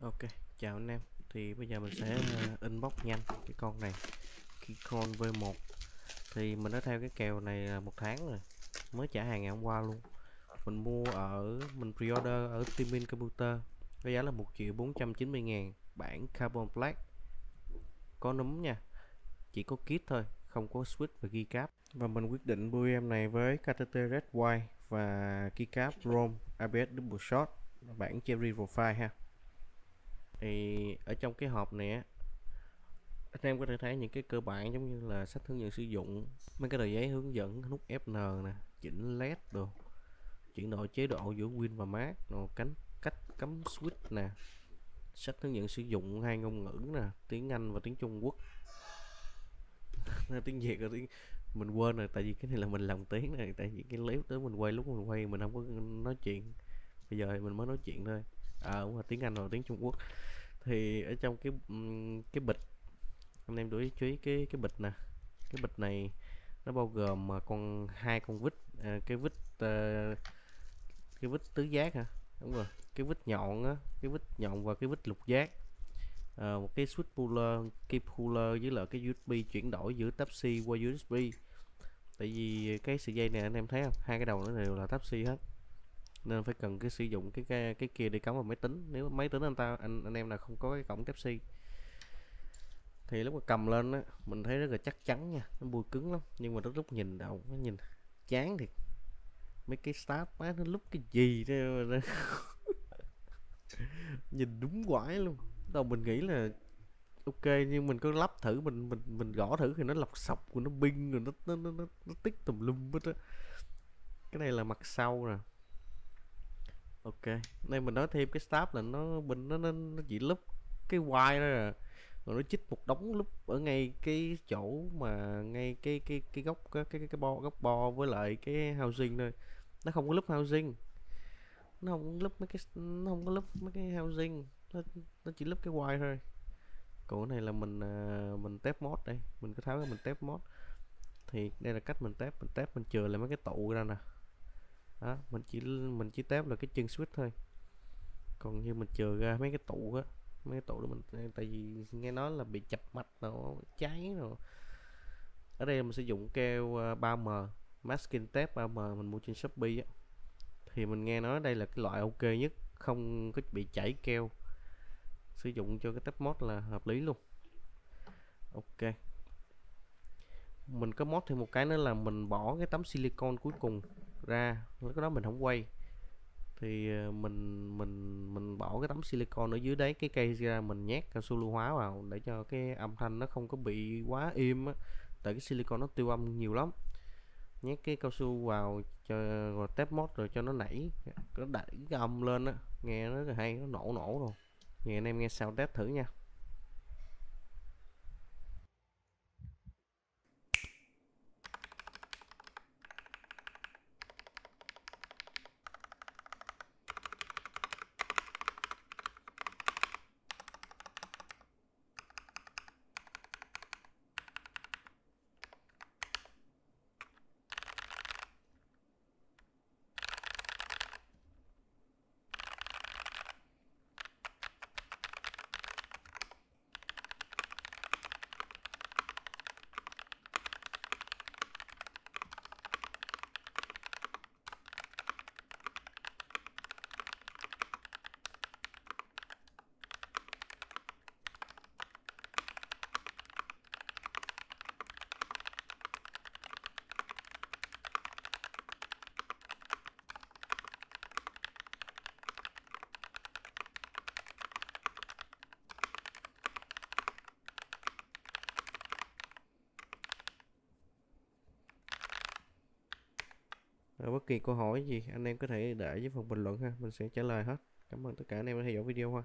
Ok, chào anh em. Thì bây giờ mình sẽ inbox nhanh cái con này, Keychron V1. Thì mình đã theo cái kèo này 1 tháng rồi, mới trả hàng ngày hôm qua luôn. Mình pre-order ở Teamin Computer với giá là 1.490.000, bản Carbon Black, có núm nha, chỉ có kit thôi, không có switch và keycap. Và mình quyết định build em này với KTT Red White và keycap Chrome ABS Double Shot, bản Cherry Profile ha. Thì ở trong cái hộp này á, anh em có thể thấy những cái cơ bản giống như là sách hướng dẫn sử dụng, mấy cái tờ giấy hướng dẫn nút FN nè, chỉnh led đồ, chuyển đổi chế độ giữa Win và Mac, rồi cách cắm switch nè, sách hướng dẫn sử dụng 2 ngôn ngữ nè, tiếng Anh và tiếng Trung Quốc. Tiếng Việt rồi mình quên rồi, tại vì cái này là mình làm tiếng này, tại vì cái clip đó mình quay, lúc mình quay mình không có nói chuyện, bây giờ thì mình mới nói chuyện thôi. Đúng là tiếng Anh và tiếng Trung Quốc. Thì ở trong cái bịch, anh em chú ý cái bịch nè. Cái bịch này nó bao gồm hai con vít, cái vít tứ giác hả, đúng rồi, cái vít nhọn á, cái vít nhọn và cái vít lục giác, một cái switch puller, key puller, với lại cái USB chuyển đổi giữa Type C qua USB. Tại vì cái sợi dây này anh em thấy không, hai cái đầu nó đều là Type C hết, nên phải cần sử dụng cái kia để cắm vào máy tính, nếu máy tính anh em nào không có cái cổng Type C. Thì lúc mà cầm lên á, mình thấy rất là chắc chắn nha, nó bùi cứng lắm, nhưng mà lúc nhìn đầu nó nhìn chán thiệt. Mấy cái start má nó lúc cái gì đó nhìn đúng quải luôn. Đầu mình nghĩ là ok, nhưng mình có lắp thử, mình gõ thử thì nó lọc sọc, rồi nó binh, rồi nó tích tùm lum hết á. Cái này là mặt sau nè. Ok, đây mình nói thêm cái start là nó chỉ lúc cái wire đó à, rồi nó chích một đống lúc ở ngay cái chỗ mà ngay cái góc góc bo với lại cái housing thôi. Nó không có lúc housing, nó không có lúc mấy cái housing, nó chỉ lúc cái wire thôi. Còn cái này là mình test mod, đây mình có tháo ra mình test mod. Thì đây là cách mình chừa lại mấy cái tụ ra nè. Đó, mình chỉ test là cái chân switch thôi, còn như mình chừa ra mấy cái tụ á, mấy cái tụ đó mình, tại vì nghe nói là bị chập mạch nó cháy rồi. Ở đây mình sử dụng keo 3M, masking tape 3M mình mua trên Shopee á. Thì mình nghe nói đây là cái loại ok nhất, không có bị chảy keo, sử dụng cho cái test mod là hợp lý luôn. Ok, mình có mod thêm một cái nữa là mình bỏ cái tấm silicon cuối cùng ra, cái đó mình không quay. Thì mình bỏ cái tấm silicon ở dưới đấy cái cây ra, mình nhét cao su lưu hóa vào để cho cái âm thanh nó không có bị quá im á, tại cái silicon nó tiêu âm nhiều lắm. Nhét cái cao su vào cho rồi test mod rồi cho nó nảy, nó đẩy cái âm lên á, nghe nó rất là hay, nó nổ nổ rồi. Thì anh em nghe sao test thử nha. Bất kỳ câu hỏi gì anh em có thể để dưới phần bình luận ha, mình sẽ trả lời hết. Cảm ơn tất cả anh em đã theo dõi video ha.